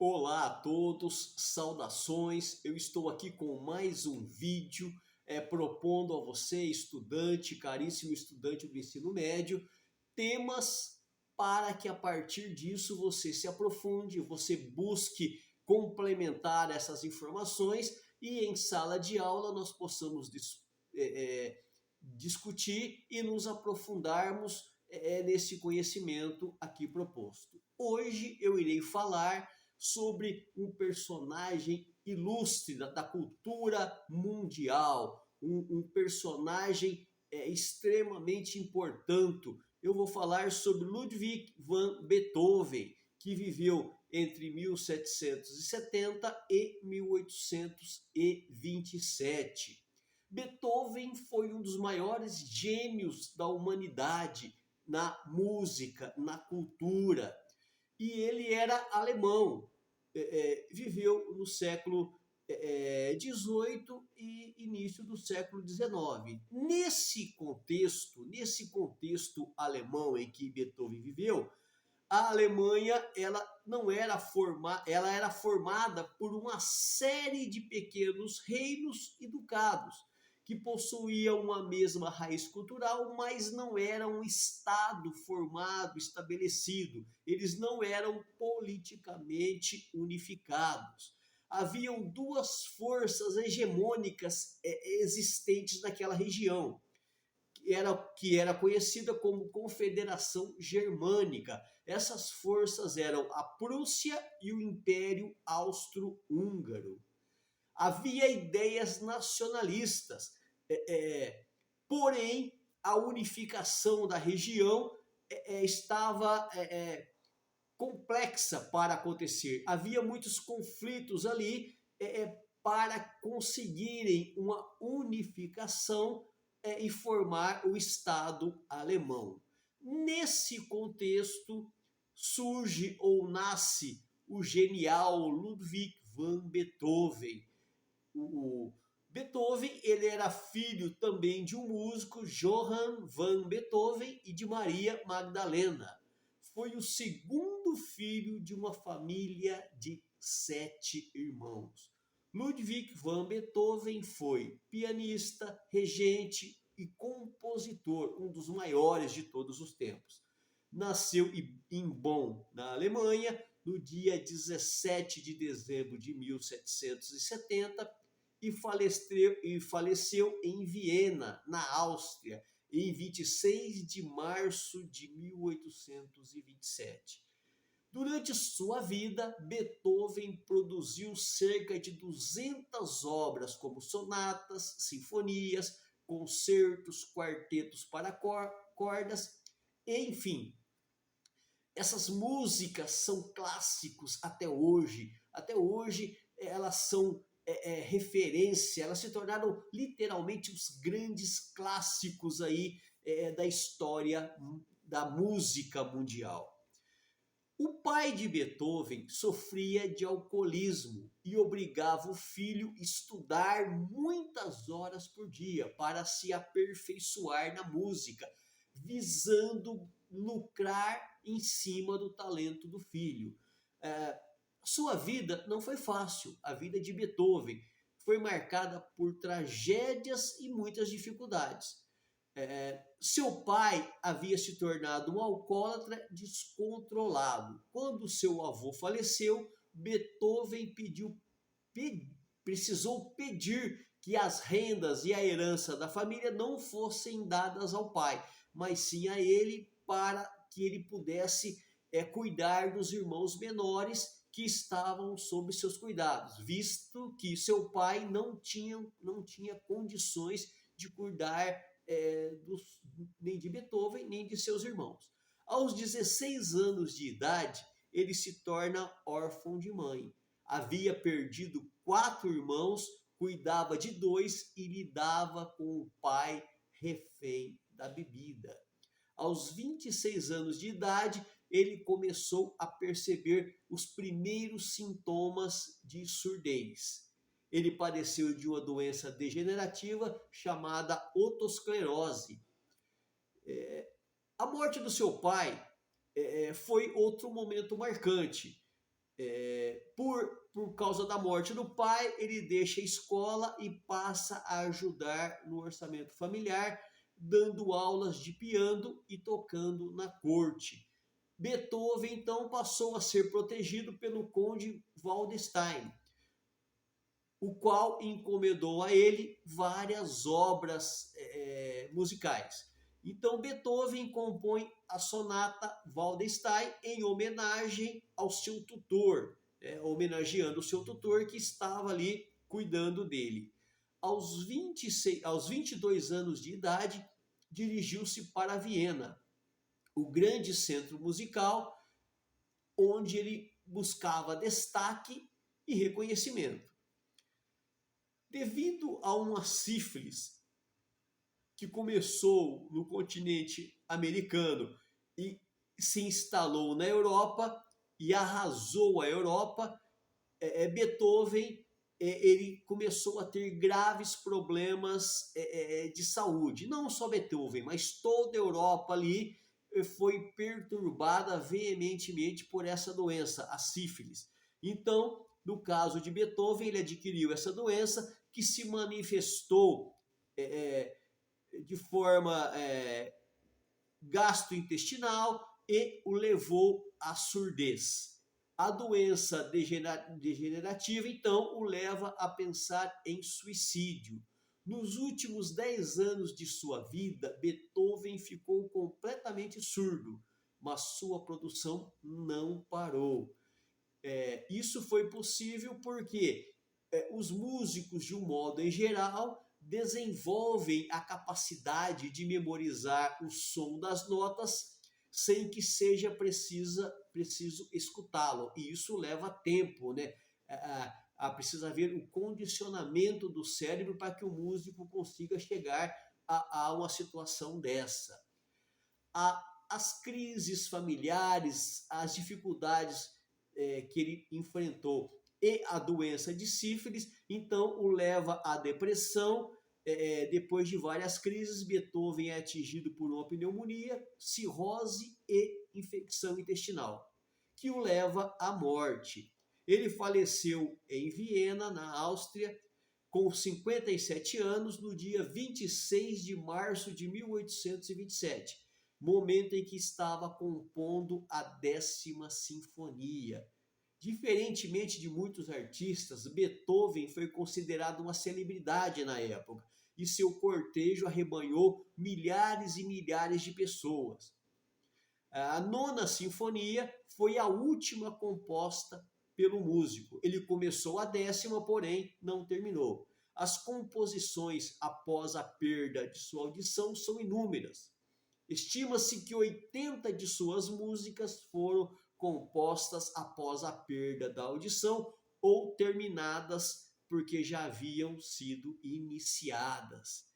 Olá a todos, saudações. Eu estou aqui com mais um vídeo propondo a você, estudante, caríssimo estudante do ensino médio, temas para que a partir disso você se aprofunde, você busque complementar essas informações e em sala de aula nós possamos discutir e nos aprofundarmos nesse conhecimento aqui proposto. Hoje eu irei falar sobre um personagem ilustre da cultura mundial, um personagem extremamente importante. Eu vou falar sobre Ludwig van Beethoven, que viveu entre 1770 e 1827. Beethoven foi um dos maiores gênios da humanidade na música, na cultura. E ele era alemão, viveu no século XVIII e início do século XIX. Nesse contexto alemão em que Beethoven viveu, a Alemanha ela era formada por uma série de pequenos reinos e ducados que possuíam uma mesma raiz cultural, mas não eram um estado formado, estabelecido. Eles não eram politicamente unificados. Haviam duas forças hegemônicas existentes naquela região, que era conhecida como Confederação Germânica. Essas forças eram a Prússia e o Império Austro-Húngaro. Havia ideias nacionalistas, porém a unificação da região estava complexa para acontecer. Havia muitos conflitos ali para conseguirem uma unificação e formar o Estado alemão. Nesse contexto, surge ou nasce o genial Ludwig van Beethoven. O Beethoven ele era filho também de um músico, Johann van Beethoven, e de Maria Magdalena. Foi o segundo filho de uma família de 7 irmãos. Ludwig van Beethoven foi pianista, regente e compositor, um dos maiores de todos os tempos. Nasceu em Bonn, na Alemanha, no dia 17 de dezembro de 1770 e faleceu em Viena, na Áustria, em 26 de março de 1827. Durante sua vida, Beethoven produziu cerca de 200 obras, como sonatas, sinfonias, concertos, quartetos para cordas, enfim. Essas músicas são clássicos até hoje. Até hoje elas são referência, elas se tornaram literalmente os grandes clássicos aí da história da música mundial. O pai de Beethoven sofria de alcoolismo e obrigava o filho a estudar muitas horas por dia para se aperfeiçoar na música, visando lucrar em cima do talento do filho. Sua vida não foi fácil. A vida de Beethoven foi marcada por tragédias e muitas dificuldades. Seu pai havia se tornado um alcoólatra descontrolado. Quando seu avô faleceu, Beethoven precisou pedir que as rendas e a herança da família não fossem dadas ao pai, mas sim a ele, para que ele pudesse cuidar dos irmãos menores que estavam sob seus cuidados, visto que seu pai não tinha condições de cuidar nem de Beethoven, nem de seus irmãos. Aos 16 anos de idade, ele se torna órfão de mãe. Havia perdido 4 irmãos, cuidava de 2 e lidava com o pai refém da bebida. Aos 26 anos de idade, ele começou a perceber os primeiros sintomas de surdez. Ele padeceu de uma doença degenerativa chamada otosclerose. A morte do seu pai foi outro momento marcante. Por causa da morte do pai, ele deixa a escola e passa a ajudar no orçamento familiar, dando aulas de piano e tocando na corte. Beethoven, então, passou a ser protegido pelo conde Waldstein, o qual encomendou a ele várias obras musicais. Então, Beethoven compõe a sonata Waldstein em homenagem ao seu tutor, homenageando o seu tutor que estava ali cuidando dele. Aos 22 anos de idade, dirigiu-se para Viena, o grande centro musical onde ele buscava destaque e reconhecimento. Devido a uma sífilis que começou no continente americano e se instalou na Europa e arrasou a Europa, Beethoven ele começou a ter graves problemas de saúde. Não só Beethoven, mas toda a Europa ali foi perturbada veementemente por essa doença, a sífilis. Então, no caso de Beethoven, ele adquiriu essa doença que se manifestou de forma gastrointestinal e o levou à surdez. A doença degenerativa, então, o leva a pensar em suicídio. Nos últimos 10 anos de sua vida, Beethoven ficou completamente surdo, mas sua produção não parou. Isso foi possível porque os músicos, de um modo em geral, desenvolvem a capacidade de memorizar o som das notas sem que seja preciso escutá-lo. E isso leva tempo, né? Precisa haver o condicionamento do cérebro para que o músico consiga chegar a uma situação dessa. As crises familiares, as dificuldades que ele enfrentou e a doença de sífilis, então o leva à depressão. Depois de várias crises, Beethoven é atingido por uma pneumonia, cirrose e infecção intestinal, que o leva à morte. Ele faleceu em Viena, na Áustria, com 57 anos, no dia 26 de março de 1827, momento em que estava compondo a 10ª Sinfonia. Diferentemente de muitos artistas, Beethoven foi considerado uma celebridade na época e seu cortejo arrebanhou milhares e milhares de pessoas. A 9ª Sinfonia foi a última composta pelo músico. Ele começou a 10ª, porém não terminou. As composições após a perda de sua audição são inúmeras. Estima-se que 80 de suas músicas foram compostas após a perda da audição ou terminadas porque já haviam sido iniciadas.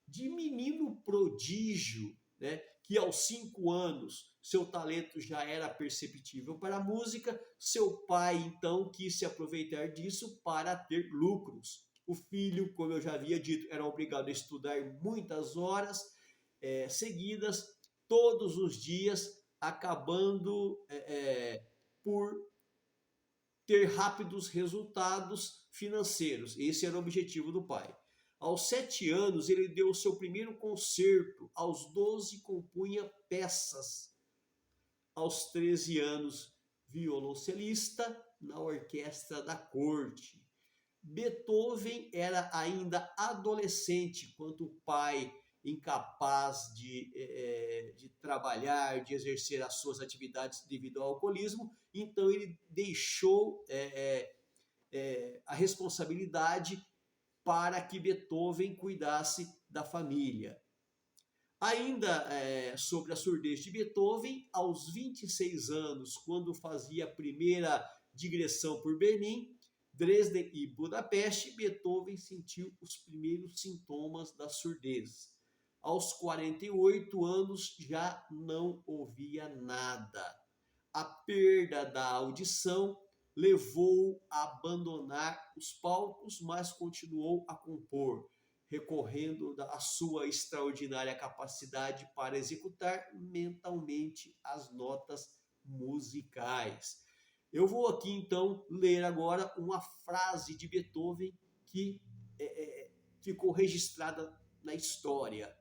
De menino prodígio, né, que aos 5 anos seu talento já era perceptível para a música, seu pai então quis se aproveitar disso para ter lucros. O filho, como eu já havia dito, era obrigado a estudar muitas horas seguidas, todos os dias, acabando por ter rápidos resultados financeiros. Esse era o objetivo do pai. Aos 7 anos, ele deu o seu primeiro concerto. Aos 12, compunha peças. Aos 13 anos, violoncelista na orquestra da corte. Beethoven era ainda adolescente quando o pai, incapaz de trabalhar, de exercer as suas atividades devido ao alcoolismo, então ele deixou a responsabilidade para que Beethoven cuidasse da família. Ainda sobre a surdez de Beethoven, aos 26 anos, quando fazia a primeira digressão por Berlim, Dresden e Budapeste, Beethoven sentiu os primeiros sintomas da surdez. Aos 48 anos já não ouvia nada. A perda da audição levou-o a abandonar os palcos, mas continuou a compor, recorrendo à sua extraordinária capacidade para executar mentalmente as notas musicais. Eu vou aqui então ler agora uma frase de Beethoven que ficou registrada na história.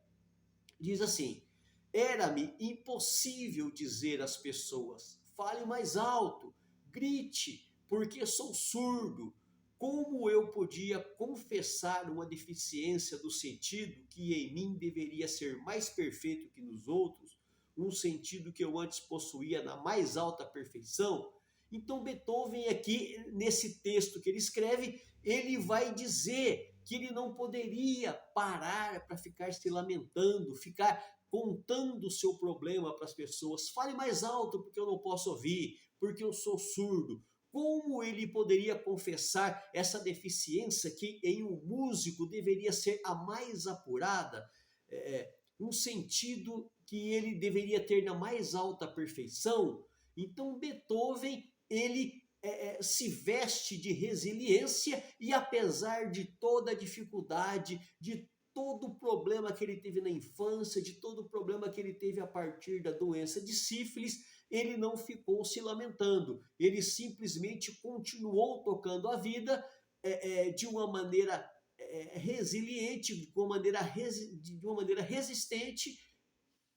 Diz assim: era-me impossível dizer às pessoas, fale mais alto, grite, porque sou surdo. Como eu podia confessar uma deficiência do sentido que em mim deveria ser mais perfeito que nos outros, um sentido que eu antes possuía na mais alta perfeição? Então Beethoven aqui, nesse texto que ele escreve, ele vai dizer que ele não poderia parar para ficar se lamentando, ficar contando o seu problema para as pessoas. Fale mais alto porque eu não posso ouvir, porque eu sou surdo. Como ele poderia confessar essa deficiência que em um músico deveria ser a mais apurada? Um sentido que ele deveria ter na mais alta perfeição? Então Beethoven, ele se veste de resiliência e apesar de toda a dificuldade, de todo o problema que ele teve na infância, de todo o problema que ele teve a partir da doença de sífilis, ele não ficou se lamentando, ele simplesmente continuou tocando a vida de uma maneira resiliente, de uma maneira resistente,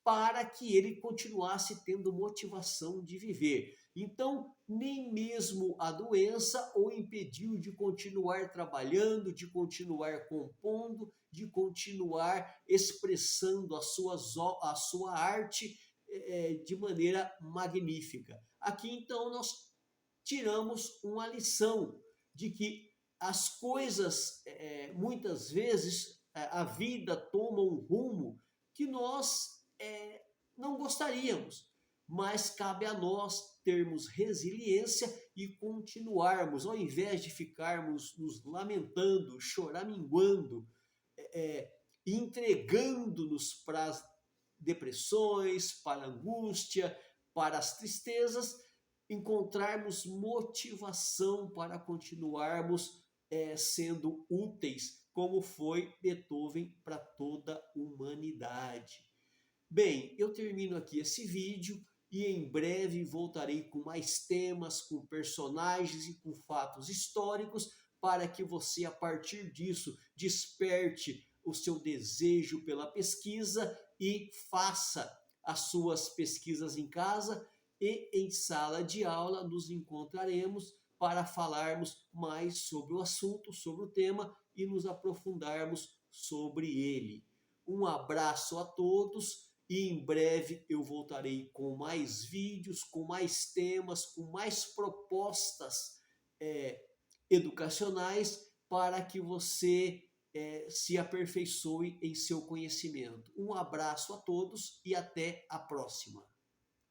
para que ele continuasse tendo motivação de viver. Então, nem mesmo a doença o impediu de continuar trabalhando, de continuar compondo, de continuar expressando a sua arte de maneira magnífica. Aqui, então, nós tiramos uma lição de que as coisas, muitas vezes, a vida toma um rumo que nós não gostaríamos, mas cabe a nós termos resiliência e continuarmos, ao invés de ficarmos nos lamentando, choraminguando, entregando-nos para as depressões, para a angústia, para as tristezas, encontrarmos motivação para continuarmos sendo úteis, como foi Beethoven para toda a humanidade. Bem, eu termino aqui esse vídeo e em breve voltarei com mais temas, com personagens e com fatos históricos para que você, a partir disso, desperte o seu desejo pela pesquisa e faça as suas pesquisas em casa e em sala de aula nos encontraremos para falarmos mais sobre o assunto, sobre o tema e nos aprofundarmos sobre ele. Um abraço a todos e em breve eu voltarei com mais vídeos, com mais temas, com mais propostas educacionais para que você se aperfeiçoe em seu conhecimento. Um abraço a todos e até a próxima.